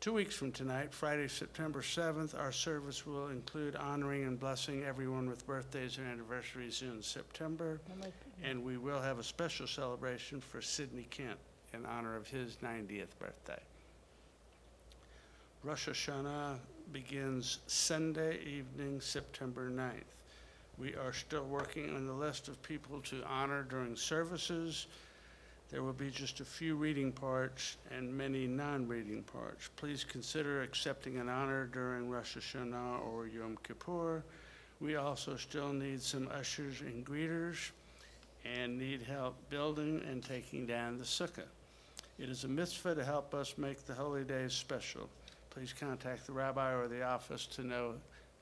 D: 2 weeks from tonight, Friday, September 7th, our service will include honoring and blessing everyone with birthdays and anniversaries in September, and we will have a special celebration for Sidney Kent in honor of his 90th birthday. Rosh Hashanah begins Sunday evening, September 9th. We are still working on the list of people to honor during services. There will be just a few reading parts and many non-reading parts. Please consider accepting an honor during Rosh Hashanah or Yom Kippur. We also still need some ushers and greeters and need help building and taking down the sukkah. It is a mitzvah to help us make the holy days special. Please contact the rabbi or the office to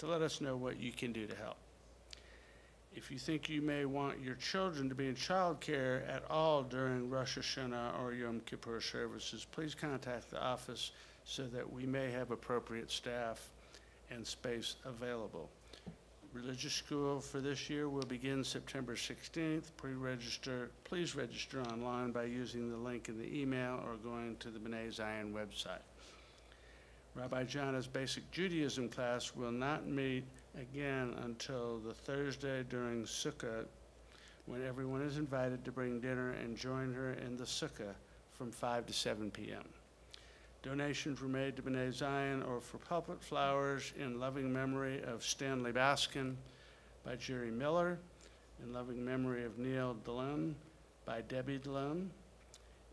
D: let us know what you can do to help. If you think you may want your children to be in childcare at all during Rosh Hashanah or Yom Kippur services, please contact the office so that we may have appropriate staff and space available. Religious school for this year will begin September 16th. Please register online by using the link in the email or going to the B'nai Zion website. Rabbi Jana's Basic Judaism class will not meet again until the Thursday during Sukkah, when everyone is invited to bring dinner and join her in the Sukkah from 5 to 7 p.m. Donations were made to B'nai Zion or for pulpit flowers in loving memory of Stanley Baskin by Jerry Miller, in loving memory of Neil DeLune by Debbie DeLune,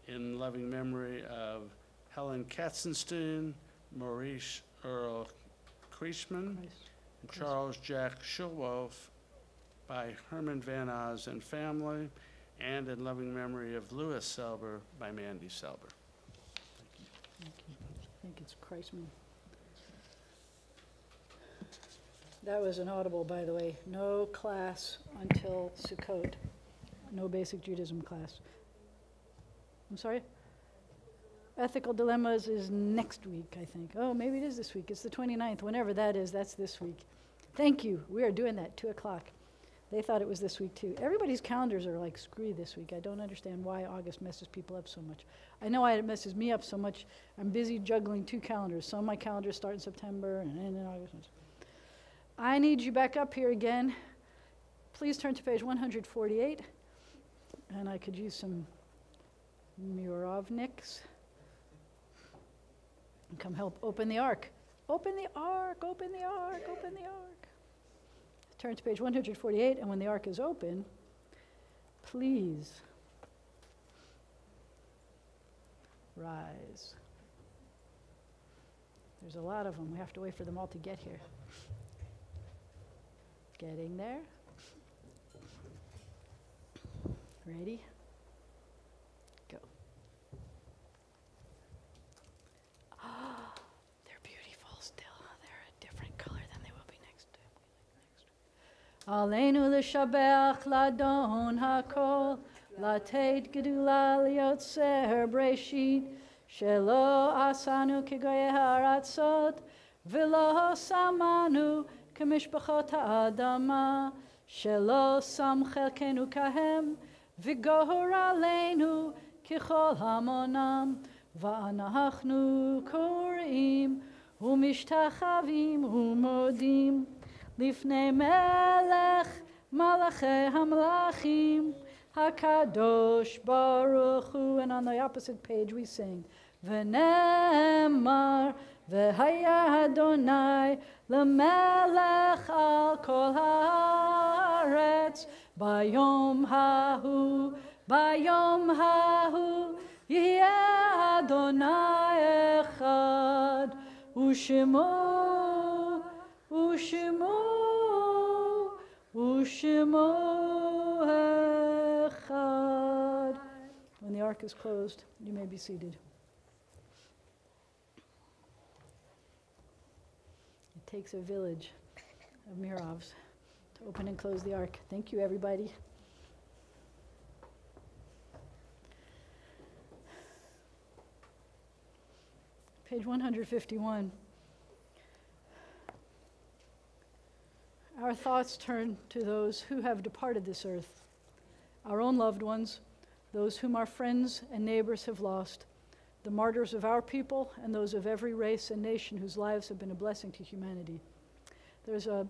D: in loving memory of Helen Katzenstein, Maurice Earl Kreisman, and Charles Jack Schulwolf by Herman Van Oz and family, and in loving memory of Louis Selber by Mandy Selber.
A: Thank you. I think it's Kreisman. That was an audible, by the way. No class until Sukkot. No basic Judaism class. I'm sorry? Ethical Dilemmas is next week, I think. Oh, maybe it is this week. It's the 29th. Whenever that is, that's this week. Thank you. We are doing that, 2 o'clock. They thought it was this week, too. Everybody's calendars are like screwy this week. I don't understand why August messes people up so much. I know why it messes me up so much. I'm busy juggling 2 calendars. Some of my calendars start in September and end in August. I need you back up here again. Please turn to page 148. And I could use some Murovniks. And come help open the ark. Open the ark, open the ark, open the ark. Turn to page 148, and when the ark is open, please rise. There's a lot of them. We have to wait for them all to get here. Getting there. Ready? Go. They're beautiful still. They're a different color than they will be next time. Aleinu l'shabech ladon hakol, latet gedula liotzer breshit, shelo asanu kegoye haratzot, v'lo samanu kemishpachot ha'adama, shelo sam chelkenu kahem, v'gohor aleinu kechol hamonam, va'anachnu korim, umishtachavim umodim, Lifnei melech malachei hamlachim hakadosh baruch hu. And on the opposite page we sing V'nemar v'haya Adonai l'melech al kol haaretz bayom hahu yeh Adonai echad u'shemo echad. When the ark is closed, you may be seated. It takes a village of Mirovs to open and close the ark. Thank you, everybody. Page 151. Our thoughts turn to those who have departed this earth, our own loved ones, those whom our friends and neighbors have lost, the martyrs of our people, and those of every race and nation whose lives have been a blessing to humanity. There's a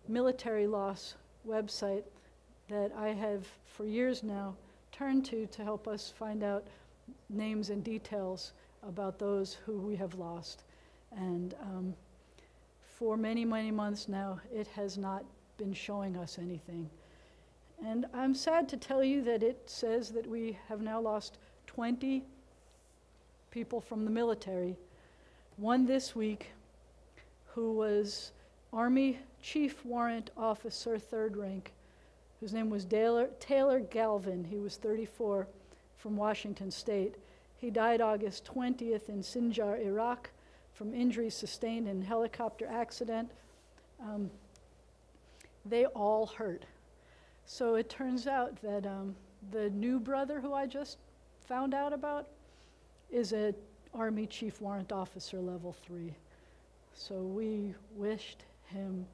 A: military loss website that I have for years now turned to help us find out names and details about those who we have lost. And for many, many months now, it has not been showing us anything. And I'm sad to tell you that it says that we have now lost 20 people from the military. One this week, who was Army Chief Warrant Officer, 3rd rank, whose name was Taylor Galvin. He was 34, from Washington State. He died August 20th in Sinjar, Iraq, from injuries sustained in a helicopter accident. They all hurt. So it turns out that the new brother who I just found out about is a Army Chief Warrant Officer Level 3. So we wished him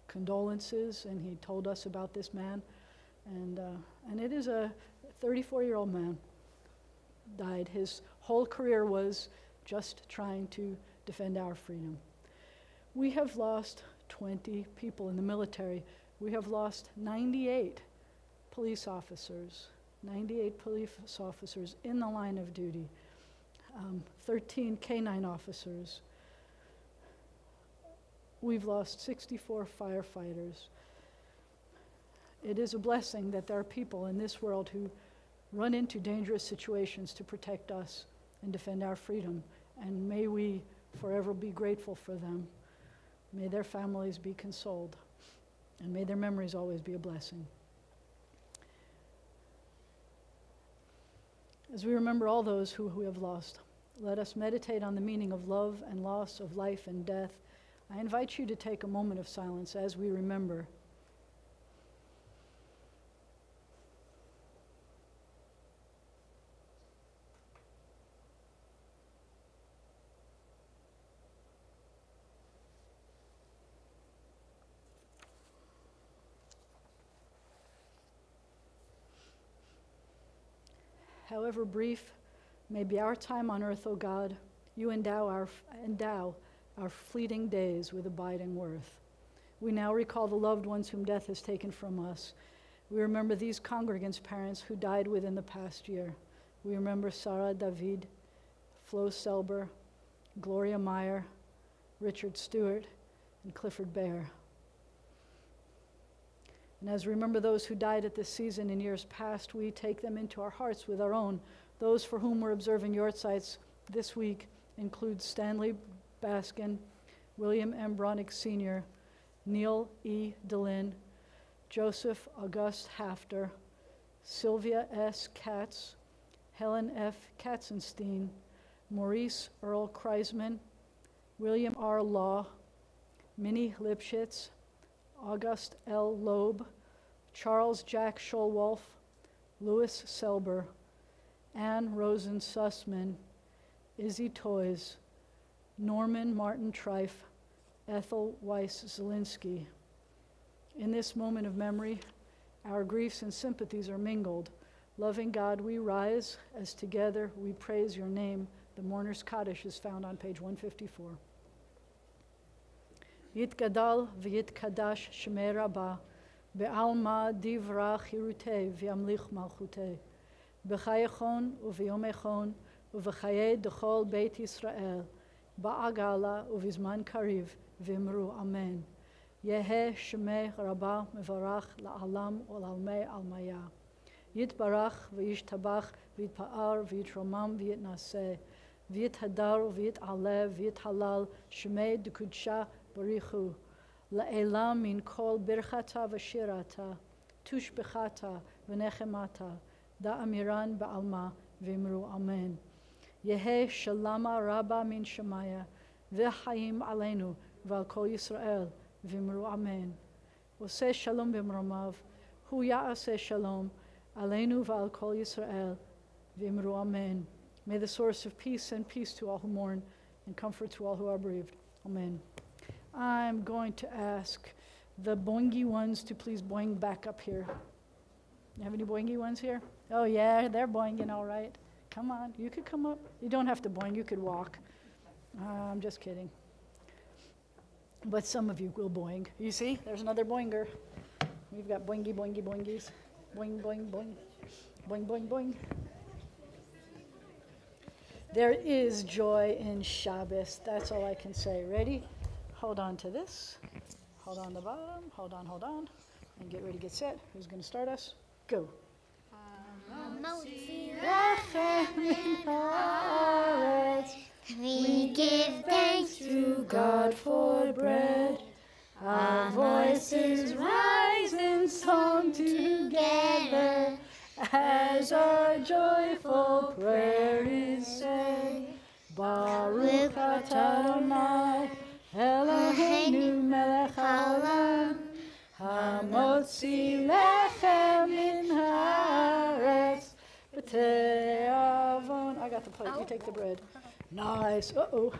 A: condolences, and he told us about this man. And it is a 34-year-old man died. His whole career was just trying to defend our freedom. We have lost 20 people in the military. We have lost 98 police officers, 98 police officers in the line of duty, 13 canine officers. We've lost 64 firefighters. It is a blessing that there are people in this world who run into dangerous situations to protect us and defend our freedom. And may we forever be grateful for them. May their families be consoled. And may their memories always be a blessing. As we remember all those who we have lost, let us meditate on the meaning of love and loss, of life and death. I invite you to take a moment of silence as we remember. However brief may be our time on earth, O God, you endow our fleeting days with abiding worth. We now recall the loved ones whom death has taken from us. We remember these congregants' parents who died within the past year. We remember Sarah David, Flo Selber, Gloria Meyer, Richard Stewart, and Clifford Bear. And as we remember those who died at this season in years past, we take them into our hearts with our own. Those for whom we're observing yortzites this week include Stanley Baskin, William M. Bronick Sr., Neil E. DeLynn, Joseph August Hafter, Sylvia S. Katz, Helen F. Katzenstein, Maurice Earl Kreisman, William R. Law, Minnie Lipschitz, August L. Loeb, Charles Jack Scholwolf, Louis Selber, Ann Rosen Sussman, Izzy Toys, Norman Martin Trife, Ethel Weiss Zielinski. In this moment of memory, our griefs and sympathies are mingled. Loving God, we rise as together we praise your name. The Mourner's Kaddish is found on page 154. Yitgadal v'yitkadash shmei Rabbah, be'alma divra chirutei v'yamlich malchutei, b'chayechon u'v'yomechon u'v'chayei dechol beit Yisrael, ba'agala u'vizman kariv v'imru amen. Yeheh shmei Rabbah mevarach la'alam u'lalmei almaya. Yitbarach v'yishtabach v'yitpa'ar v'yitromam v'yitnaseh, v'yithadar v'yit'alev v'yithalal shmei d'kudsha Barichu, la'elam min kol birchata v'shirata, tushbechata v'nechemata, da'amiran ba'alma v'imru amen. Yeheh shalama rabba min shemaya, v'chayim aleinu v'al kol Yisrael v'imru amen. Oseh shalom b'mromav, hu ya'aseh shalom, aleinu v'al kol Yisrael v'imru amen. May the source of peace send peace to all who mourn and comfort to all who are bereaved. Amen. I'm going to ask the boingy ones to please boing back up here. You have any boingy ones here? Oh yeah, they're boinging all right. Come on, you could come up. You don't have to boing, you could walk. I'm just kidding. But some of you will boing. You see, there's another boinger. We've got boingy, boingy, boingies. Boing, boing, boing. Boing, boing, boing. There is joy in Shabbos. That's all I can say. Ready? Hold on to this. Hold on the bottom. Hold on. And get ready, get set. Who's going to start us? Go.
E: We give thanks to God for bread. Our voices rise in song together as our joyful prayer is said. Baruch atah Adonai Eloheinu melech haolam, hamotzi lechem min haaretz b'te'avon. I got the
A: the plate. You take the bread. Nice. Uh-oh.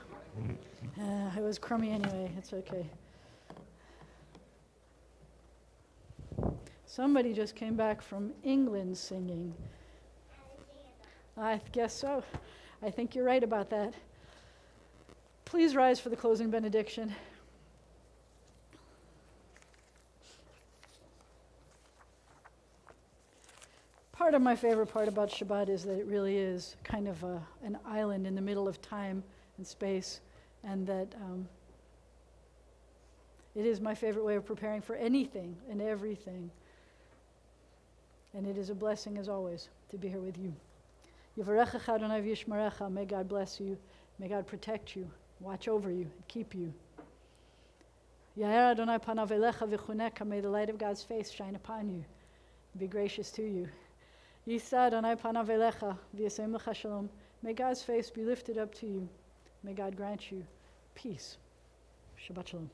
A: It was crummy anyway. It's okay. Somebody just came back from England singing. I guess so. I think you're right about that. Please rise for the closing benediction. Part of my favorite part about Shabbat is that it really is kind of an island in the middle of time and space, and that it is my favorite way of preparing for anything and everything. And it is a blessing, as always, to be here with you. Yivarechecha Adonai v'yishmerecha. May God bless you. May God protect you, watch over you, and keep you. Yair Adonai panav elecha v'chuneka. May the light of God's face shine upon you, and be gracious to you. Yisa Adonai panav elecha v'yasem lecha shalom. May God's face be lifted up to you. May God grant you peace. Shabbat shalom.